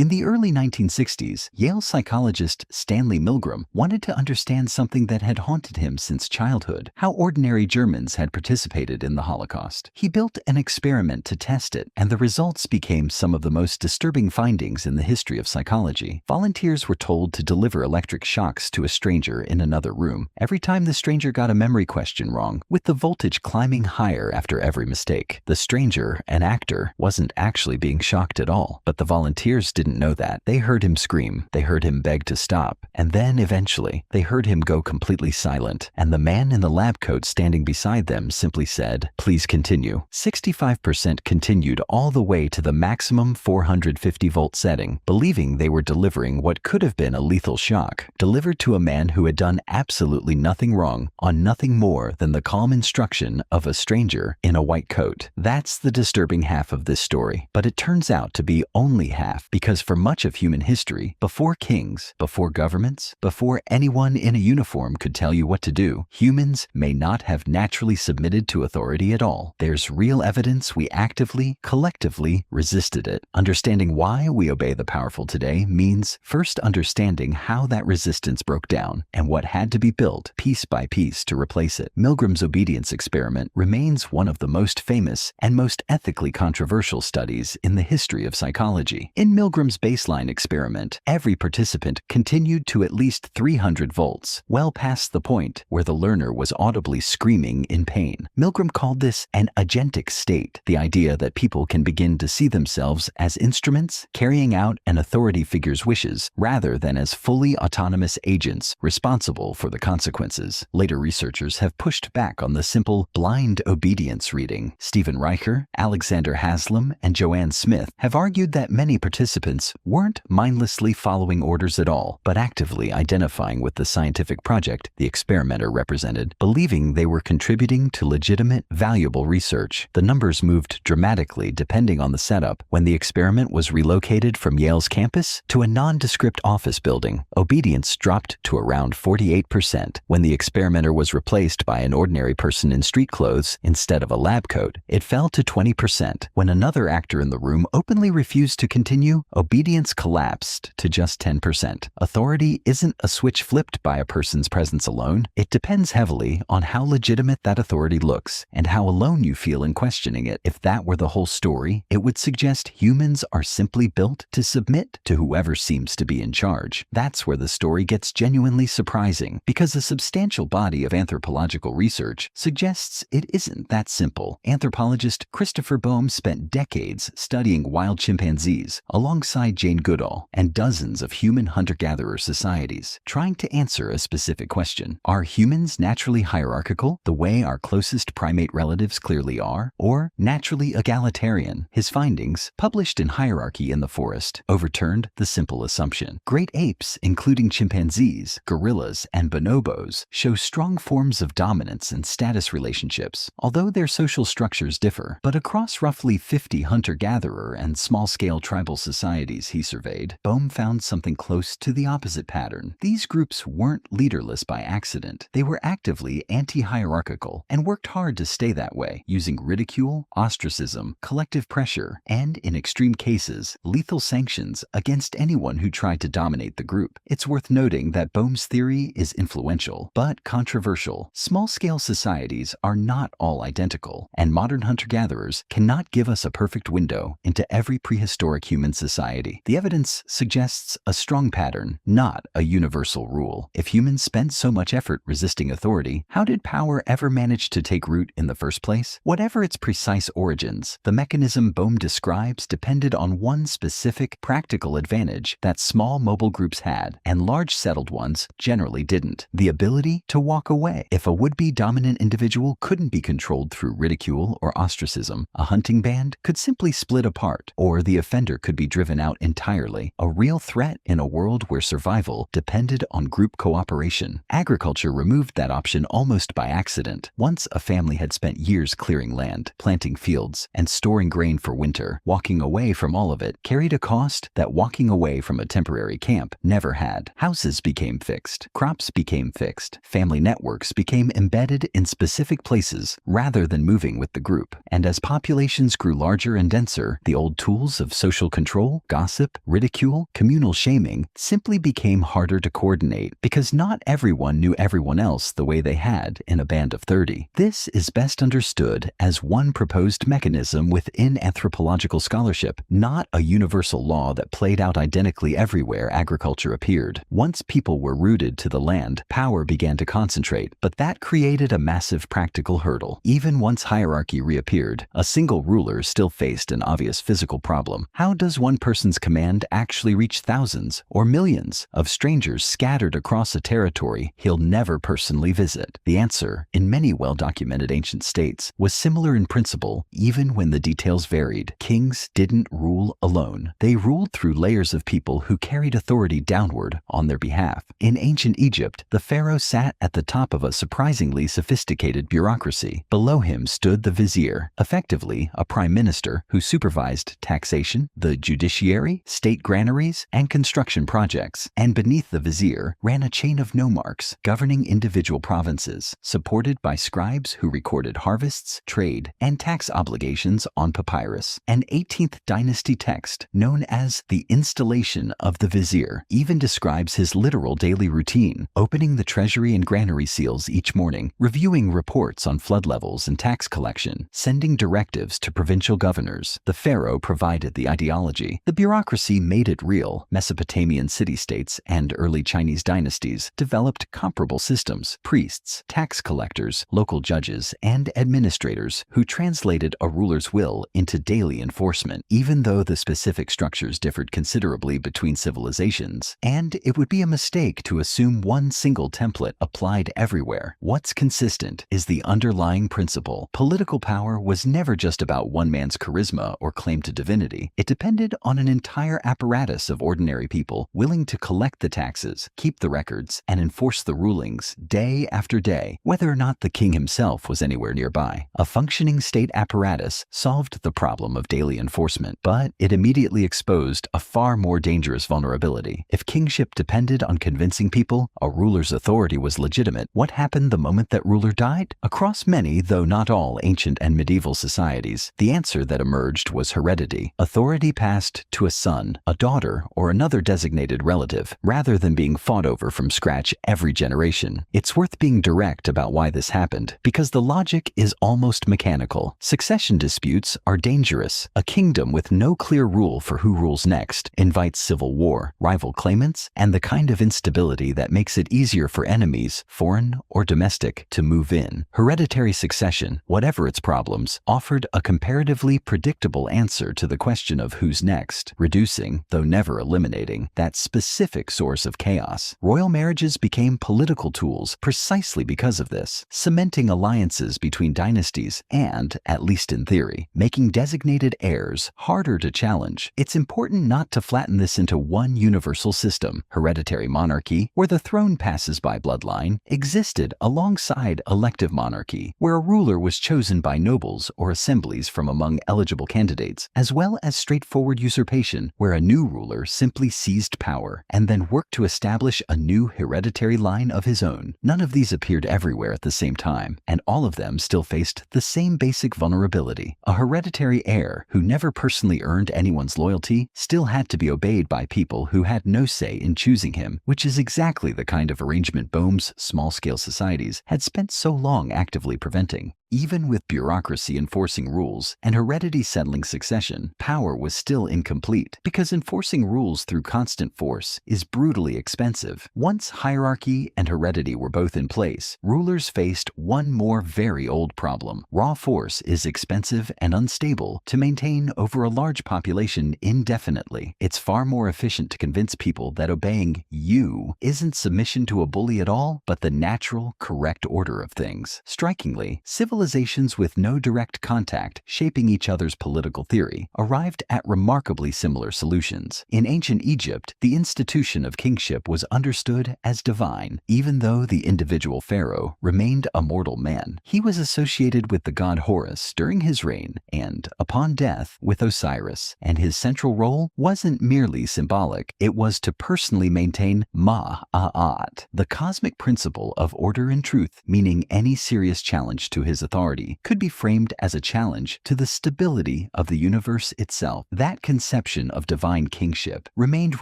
In the early 1960s, Yale psychologist Stanley Milgram wanted to understand something that had haunted him since childhood: how ordinary Germans had participated in the Holocaust. He built an experiment to test it, and the results became some of the most disturbing findings in the history of psychology. Volunteers were told to deliver electric shocks to a stranger in another room every time the stranger got a memory question wrong, with the voltage climbing higher after every mistake. The stranger, an actor, wasn't actually being shocked at all, but the volunteers didn't know that. They heard him scream, they heard him beg to stop, and then eventually they heard him go completely silent, and the man in the lab coat standing beside them simply said, "Please continue." 65% continued all the way to the maximum 450-volt setting, believing they were delivering what could have been a lethal shock, delivered to a man who had done absolutely nothing wrong, on nothing more than the calm instruction of a stranger in a white coat. That's the disturbing half of this story, but it turns out to be only half, because for much of human history, before kings, before governments, before anyone in a uniform could tell you what to do, humans may not have naturally submitted to authority at all. There's real evidence we actively, collectively resisted it. Understanding why we obey the powerful today means first understanding how that resistance broke down and what had to be built piece by piece to replace it. Milgram's obedience experiment remains one of the most famous and most ethically controversial studies in the history of psychology. In Milgram's baseline experiment, every participant continued to at least 300 volts, well past the point where the learner was audibly screaming in pain. Milgram called this an agentic state, the idea that people can begin to see themselves as instruments carrying out an authority figure's wishes rather than as fully autonomous agents responsible for the consequences. Later researchers have pushed back on the simple blind obedience reading. Stephen Reicher, Alexander Haslam, and Joanne Smith have argued that many participants weren't mindlessly following orders at all, but actively identifying with the scientific project the experimenter represented, believing they were contributing to legitimate, valuable research. The numbers moved dramatically depending on the setup. When the experiment was relocated from Yale's campus to a nondescript office building, obedience dropped to around 48%. When the experimenter was replaced by an ordinary person in street clothes instead of a lab coat, it fell to 20%. When another actor in the room openly refused to continue, obedience collapsed to just 10%. Authority isn't a switch flipped by a person's presence alone. It depends heavily on how legitimate that authority looks and how alone you feel in questioning it. If that were the whole story, it would suggest humans are simply built to submit to whoever seems to be in charge. That's where the story gets genuinely surprising, because a substantial body of anthropological research suggests it isn't that simple. Anthropologist Christopher Boehm spent decades studying wild chimpanzees alongside Jane Goodall and dozens of human hunter-gatherer societies, trying to answer a specific question. Are humans naturally hierarchical, the way our closest primate relatives clearly are, or naturally egalitarian? His findings, published in Hierarchy in the Forest, overturned the simple assumption. Great apes, including chimpanzees, gorillas, and bonobos, show strong forms of dominance and status relationships, although their social structures differ. But across roughly 50 hunter-gatherer and small-scale tribal societies he surveyed, Boehm found something close to the opposite pattern. These groups weren't leaderless by accident. They were actively anti-hierarchical and worked hard to stay that way, using ridicule, ostracism, collective pressure, and, in extreme cases, lethal sanctions against anyone who tried to dominate the group. It's worth noting that Boehm's theory is influential, but controversial. Small-scale societies are not all identical, and modern hunter-gatherers cannot give us a perfect window into every prehistoric human society. The evidence suggests a strong pattern, not a universal rule. If humans spent so much effort resisting authority, how did power ever manage to take root in the first place? Whatever its precise origins, the mechanism Boehm describes depended on one specific practical advantage that small mobile groups had, and large settled ones generally didn't: the ability to walk away. If a would-be dominant individual couldn't be controlled through ridicule or ostracism, a hunting band could simply split apart, or the offender could be driven out entirely, a real threat in a world where survival depended on group cooperation. Agriculture removed that option almost by accident. Once a family had spent years clearing land, planting fields, and storing grain for winter, walking away from all of it carried a cost that walking away from a temporary camp never had. Houses became fixed, crops became fixed, family networks became embedded in specific places rather than moving with the group. And as populations grew larger and denser, the old tools of social control gossip, ridicule, communal shaming simply became harder to coordinate because not everyone knew everyone else the way they had in a band of 30. This is best understood as one proposed mechanism within anthropological scholarship, not a universal law that played out identically everywhere agriculture appeared. Once people were rooted to the land, power began to concentrate, but that created a massive practical hurdle. Even once hierarchy reappeared, a single ruler still faced an obvious physical problem. How does one person's command actually reach thousands or millions of strangers scattered across a territory he'll never personally visit? The answer, in many well-documented ancient states, was similar in principle, even when the details varied. Kings didn't rule alone. They ruled through layers of people who carried authority downward on their behalf. In ancient Egypt, the pharaoh sat at the top of a surprisingly sophisticated bureaucracy. Below him stood the vizier, effectively a prime minister who supervised taxation, the judiciary, state granaries, and construction projects. And beneath the vizier ran a chain of nomarchs governing individual provinces, supported by scribes who recorded harvests, trade, and tax obligations on papyrus. An 18th dynasty text, known as the Installation of the Vizier, even describes his literal daily routine, opening the treasury and granary seals each morning, reviewing reports on flood levels and tax collection, sending directives to provincial governors. The pharaoh provided the ideology. The bureaucracy made it real. Mesopotamian city-states and early Chinese dynasties developed comparable systems: priests, tax collectors, local judges, and administrators who translated a ruler's will into daily enforcement, even though the specific structures differed considerably between civilizations. And it would be a mistake to assume one single template applied everywhere. What's consistent is the underlying principle. Political power was never just about one man's charisma or claim to divinity. It depended on an entire apparatus of ordinary people willing to collect the taxes, keep the records, and enforce the rulings day after day, whether or not the king himself was anywhere nearby. A functioning state apparatus solved the problem of daily enforcement, but it immediately exposed a far more dangerous vulnerability. If kingship depended on convincing people a ruler's authority was legitimate, what happened the moment that ruler died? Across many, though not all, ancient and medieval societies, the answer that emerged was heredity. Authority passed to a son, a daughter, or another designated relative, rather than being fought over from scratch every generation. It's worth being direct about why this happened, because the logic is almost mechanical. Succession disputes are dangerous. A kingdom with no clear rule for who rules next invites civil war, rival claimants, and the kind of instability that makes it easier for enemies, foreign or domestic, to move in. Hereditary succession, whatever its problems, offered a comparatively predictable answer to the question of who's next, reducing, though never eliminating, that specific source of chaos. Royal marriages became political tools precisely because of this, cementing alliances between dynasties and, at least in theory, making designated heirs harder to challenge. It's important not to flatten this into one universal system. Hereditary monarchy, where the throne passes by bloodline, existed alongside elective monarchy, where a ruler was chosen by nobles or assemblies from among eligible candidates, as well as straightforward usurpation, where a new ruler simply seized power and then worked to establish a new hereditary line of his own. None of these appeared everywhere at the same time, and all of them still faced the same basic vulnerability. A hereditary heir who never personally earned anyone's loyalty still had to be obeyed by people who had no say in choosing him, which is exactly the kind of arrangement Boehm's small-scale societies had spent so long actively preventing. Even with bureaucracy enforcing rules and heredity settling succession, power was still incomplete, because enforcing rules through constant force is brutally expensive. Once hierarchy and heredity were both in place, rulers faced one more very old problem. Raw force is expensive and unstable to maintain over a large population indefinitely. It's far more efficient to convince people that obeying you isn't submission to a bully at all, but the natural, correct order of things. Strikingly, civilizations with no direct contact shaping each other's political theory arrived at remarkably similar solutions. In ancient Egypt, the institution of kingship was understood as divine, even though the individual pharaoh remained a mortal man. He was associated with the god Horus during his reign and, upon death, with Osiris, and his central role wasn't merely symbolic. It was to personally maintain Ma'at, the cosmic principle of order and truth, meaning any serious challenge to his authority authority could be framed as a challenge to the stability of the universe itself. That conception of divine kingship remained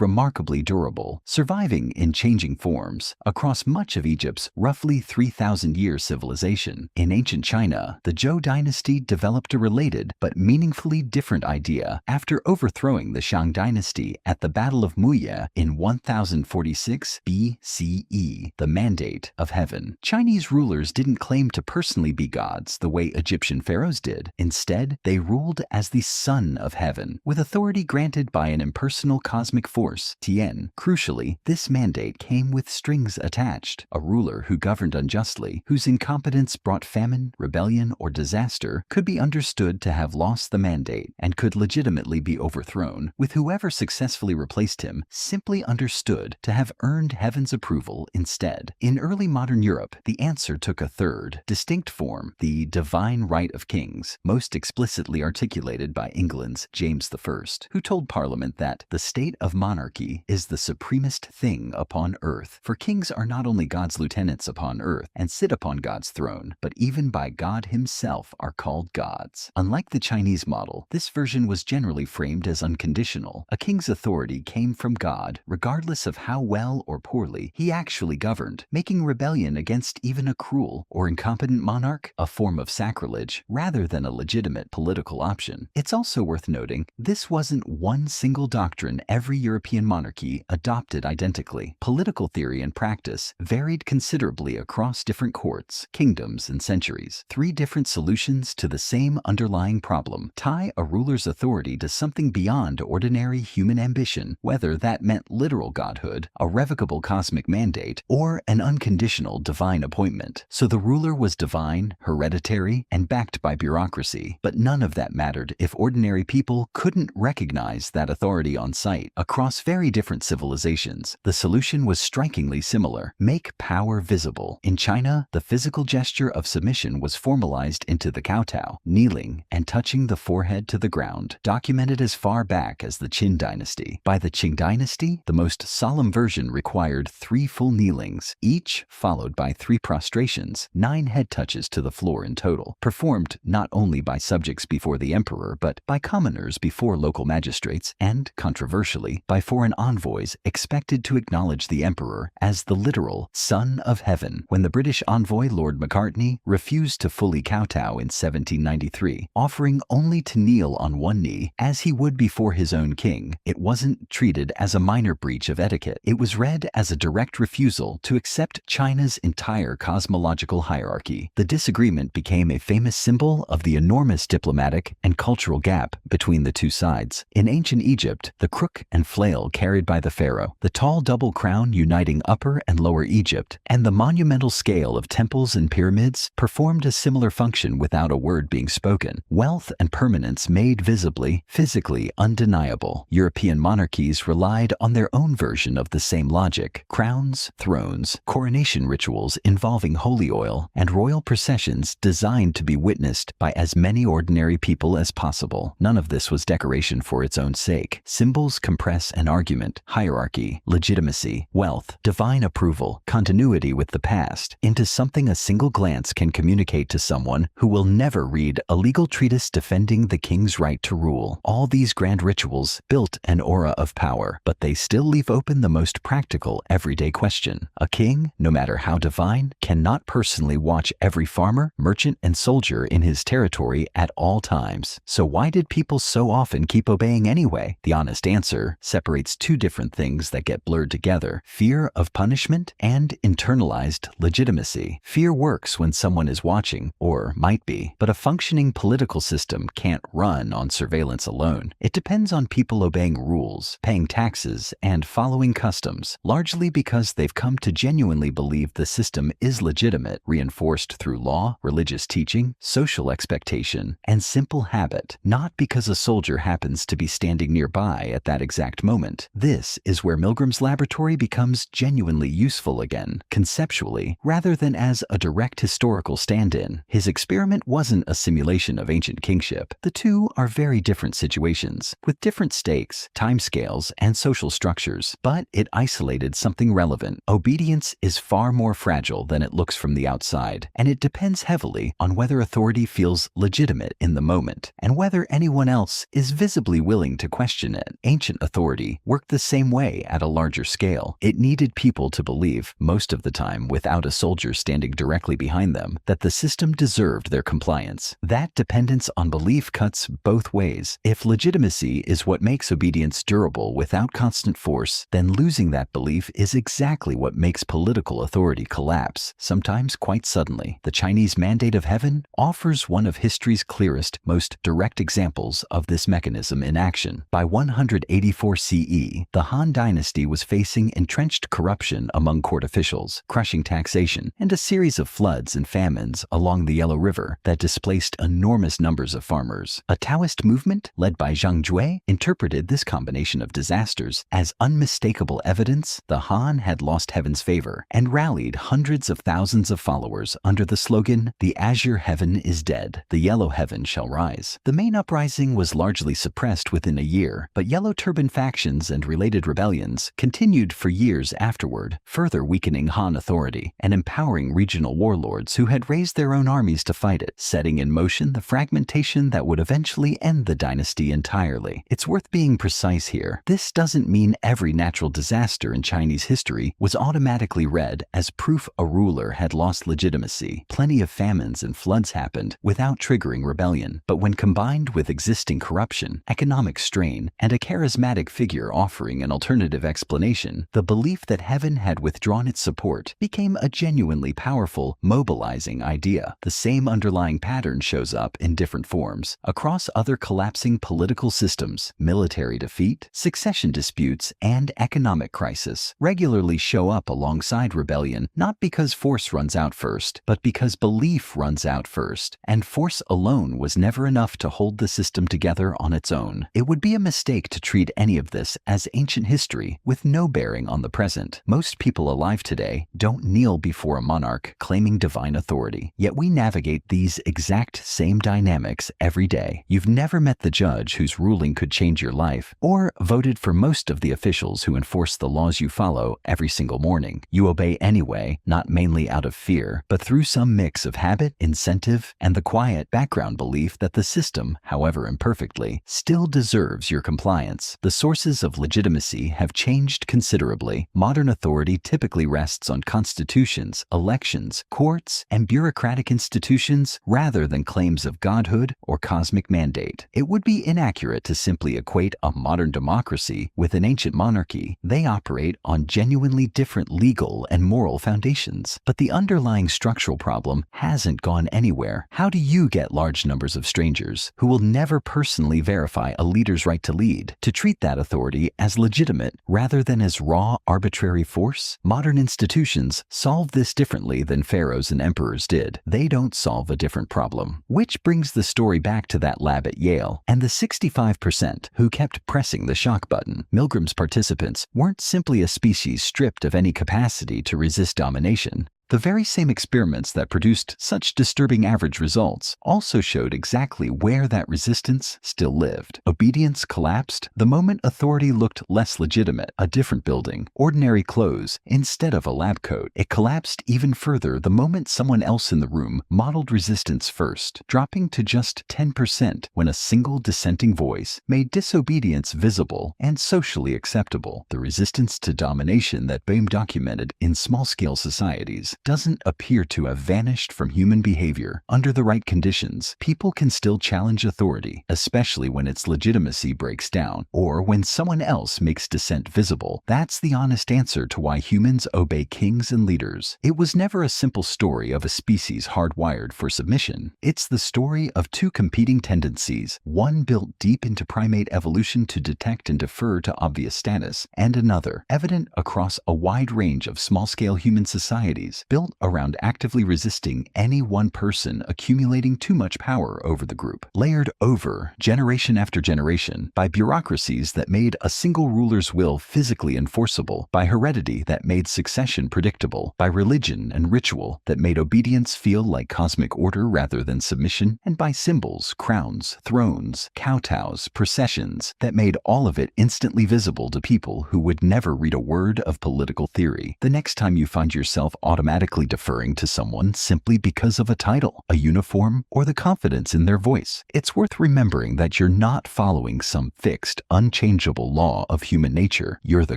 remarkably durable, surviving in changing forms across much of Egypt's roughly 3,000-year civilization. In ancient China, the Zhou dynasty developed a related but meaningfully different idea after overthrowing the Shang dynasty at the Battle of Muye in 1046 BCE, the mandate of heaven. Chinese rulers didn't claim to personally be gods the way Egyptian pharaohs did. Instead, they ruled as the son of heaven, with authority granted by an impersonal cosmic force, Tian. Crucially, this mandate came with strings attached. A ruler who governed unjustly, whose incompetence brought famine, rebellion, or disaster, could be understood to have lost the mandate and could legitimately be overthrown, with whoever successfully replaced him simply understood to have earned heaven's approval instead. In early modern Europe, the answer took a third, distinct form, the divine right of kings, most explicitly articulated by England's James I, who told Parliament that the state of monarchy is the supremest thing upon earth, for kings are not only God's lieutenants upon earth and sit upon God's throne, but even by God himself are called gods. Unlike the Chinese model, this version was generally framed as unconditional. A king's authority came from God, regardless of how well or poorly he actually governed, making rebellion against even a cruel or incompetent monarch a form of sacrilege rather than a legitimate political option. It's also worth noting, this wasn't one single doctrine every European monarchy adopted identically. Political theory and practice varied considerably across different courts, kingdoms, and centuries. Three different solutions to the same underlying problem: tie a ruler's authority to something beyond ordinary human ambition, whether that meant literal godhood, a revocable cosmic mandate, or an unconditional divine appointment. So the ruler was divine, hereditary, and backed by bureaucracy, but none of that mattered if ordinary people couldn't recognize that authority on sight. Across very different civilizations, the solution was strikingly similar: make power visible. In China, the physical gesture of submission was formalized into the kowtow, kneeling and touching the forehead to the ground, documented as far back as the Qin dynasty. By the Qing dynasty, the most solemn version required 3 full kneelings, each followed by 3 prostrations, 9 head touches to the floor in total, performed not only by subjects before the emperor, but by commoners before local magistrates, and, controversially, by foreign envoys expected to acknowledge the emperor as the literal son of heaven. When the British envoy Lord Macartney refused to fully kowtow in 1793, offering only to kneel on one knee as he would before his own king, it wasn't treated as a minor breach of etiquette. It was read as a direct refusal to accept China's entire cosmological hierarchy. The disagreement became a famous symbol of the enormous diplomatic and cultural gap between the two sides. In ancient Egypt, the crook and flail carried by the pharaoh, the tall double crown uniting Upper and Lower Egypt, and the monumental scale of temples and pyramids performed a similar function without a word being spoken. Wealth and permanence made visibly, physically undeniable. European monarchies relied on their own version of the same logic: crowns, thrones, coronation rituals involving holy oil, and royal processions designed to be witnessed by as many ordinary people as possible. None of this was decoration for its own sake. Symbols compress an argument, hierarchy, legitimacy, wealth, divine approval, continuity with the past, into something a single glance can communicate to someone who will never read a legal treatise defending the king's right to rule. All these grand rituals built an aura of power, but they still leave open the most practical, everyday question. A king, no matter how divine, cannot personally watch every farmer, merchant, and soldier in his territory at all times. So why did people so often keep obeying anyway? The honest answer separates two different things that get blurred together: fear of punishment and internalized legitimacy. Fear works when someone is watching, or might be, but a functioning political system can't run on surveillance alone. It depends on people obeying rules, paying taxes, and following customs, largely because they've come to genuinely believe the system is legitimate, reinforced through law, religious teaching, social expectation, and simple habit, not because a soldier happens to be standing nearby at that exact moment. This is where Milgram's laboratory becomes genuinely useful again, conceptually, rather than as a direct historical stand-in. His experiment wasn't a simulation of ancient kingship. The two are very different situations, with different stakes, timescales, and social structures, but it isolated something relevant. Obedience is far more fragile than it looks from the outside, and it depends heavily heavily on whether authority feels legitimate in the moment and whether anyone else is visibly willing to question it. Ancient authority worked the same way at a larger scale. It needed people to believe, most of the time without a soldier standing directly behind them, that the system deserved their compliance. That dependence on belief cuts both ways. If legitimacy is what makes obedience durable without constant force, then losing that belief is exactly what makes political authority collapse, sometimes quite suddenly. The Chinese Mandate of Heaven offers one of history's clearest, most direct examples of this mechanism in action. By 184 CE, the Han Dynasty was facing entrenched corruption among court officials, crushing taxation, and a series of floods and famines along the Yellow River that displaced enormous numbers of farmers. A Taoist movement, led by Zhang Jue, interpreted this combination of disasters as unmistakable evidence the Han had lost heaven's favor and rallied hundreds of thousands of followers under the slogan, "The azure heaven is dead, the yellow heaven shall rise." The main uprising was largely suppressed within a year, but Yellow Turban factions and related rebellions continued for years afterward, further weakening Han authority and empowering regional warlords who had raised their own armies to fight it, setting in motion the fragmentation that would eventually end the dynasty entirely. It's worth being precise here. This doesn't mean every natural disaster in Chinese history was automatically read as proof a ruler had lost legitimacy. Plenty of famines and floods happened without triggering rebellion, but when combined with existing corruption, economic strain, and a charismatic figure offering an alternative explanation, the belief that heaven had withdrawn its support became a genuinely powerful, mobilizing idea. The same underlying pattern shows up in different forms across other collapsing political systems. Military defeat, succession disputes, and economic crisis regularly show up alongside rebellion, not because force runs out first, but because belief runs out first, and force alone was never enough to hold the system together on its own. It would be a mistake to treat any of this as ancient history with no bearing on the present. Most people alive today don't kneel before a monarch claiming divine authority, yet we navigate these exact same dynamics every day. You've never met the judge whose ruling could change your life, or voted for most of the officials who enforce the laws you follow every single morning. You obey anyway, not mainly out of fear, but through some mix of habit, incentive, and the quiet background belief that the system, however imperfectly, still deserves your compliance. The sources of legitimacy have changed considerably. Modern authority typically rests on constitutions, elections, courts, and bureaucratic institutions rather than claims of godhood or cosmic mandate. It would be inaccurate to simply equate a modern democracy with an ancient monarchy. They operate on genuinely different legal and moral foundations. But the underlying structural problem hasn't gone anywhere. How do you get large numbers of strangers who will never personally verify a leader's right to lead to treat that authority as legitimate rather than as raw, arbitrary force? Modern institutions solve this differently than pharaohs and emperors did. They don't solve a different problem. Which brings the story back to that lab at Yale and the 65% who kept pressing the shock button. Milgram's participants weren't simply a species stripped of any capacity to resist domination. The very same experiments that produced such disturbing average results also showed exactly where that resistance still lived. Obedience collapsed the moment authority looked less legitimate, a different building, ordinary clothes, instead of a lab coat. It collapsed even further the moment someone else in the room modeled resistance first, dropping to just 10% when a single dissenting voice made disobedience visible and socially acceptable. The resistance to domination that Boehm documented in small-scale societies doesn't appear to have vanished from human behavior. Under the right conditions, people can still challenge authority, especially when its legitimacy breaks down, or when someone else makes dissent visible. That's the honest answer to why humans obey kings and leaders. It was never a simple story of a species hardwired for submission. It's the story of two competing tendencies, one built deep into primate evolution to detect and defer to obvious status, and another, evident across a wide range of small-scale human societies, built around actively resisting any one person accumulating too much power over the group, layered over generation after generation by bureaucracies that made a single ruler's will physically enforceable, by heredity that made succession predictable, by religion and ritual that made obedience feel like cosmic order rather than submission, and by symbols, crowns, thrones, kowtows, processions that made all of it instantly visible to people who would never read a word of political theory. The next time you find yourself automatically automatically deferring to someone simply because of a title, a uniform, or the confidence in their voice. It's worth remembering that you're not following some fixed, unchangeable law of human nature. You're the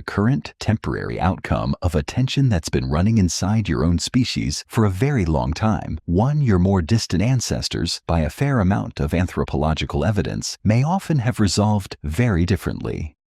current, temporary outcome of a tension that's been running inside your own species for a very long time. One your more distant ancestors, by a fair amount of anthropological evidence, may often have resolved very differently.